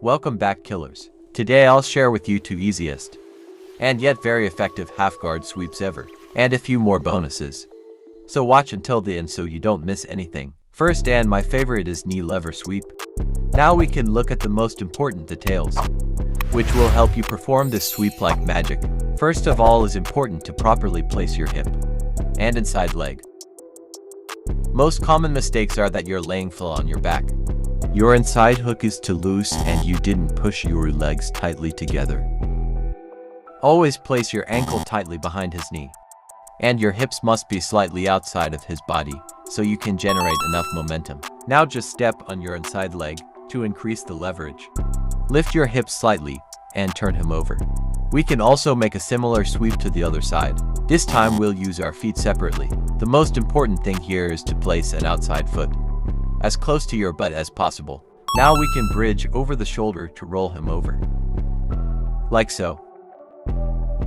Welcome back, killers. Today I'll share with you two easiest and yet very effective half guard sweeps ever, and a few more bonuses. So watch until the end so you don't miss anything. First, and my favorite, is knee lever sweep. Now we can look at the most important details, which will help you perform this sweep like magic. First of all, is important to properly place your hip and inside leg. Most common mistakes are that you're laying flat on your back. Your inside hook is too loose and you didn't push your legs tightly together. Always place your ankle tightly behind his knee, and your hips must be slightly outside of his body so you can generate enough momentum. Now just step on your inside leg to increase the leverage. Lift your hips slightly and turn him over. We can also make a similar sweep to the other side. This time we'll use our feet separately. The most important thing here is to place an outside foot as close to your butt as possible. Now we can bridge over the shoulder to roll him over, like so.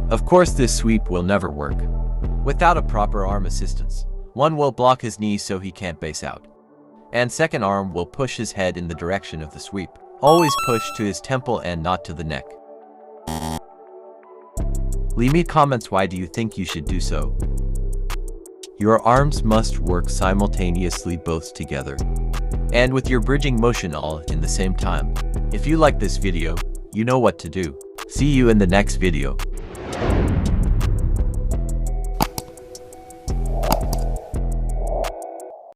Of course, this sweep will never work without a proper arm assistance. One will block his knee so he can't base out, and second arm will push his head in the direction of the sweep. Always push to his temple and not to the neck. Leave me comments, why do you think you should do so? Your arms must work simultaneously, both together and with your bridging motion all in the same time. If you like this video, you know what to do. See you in the next video.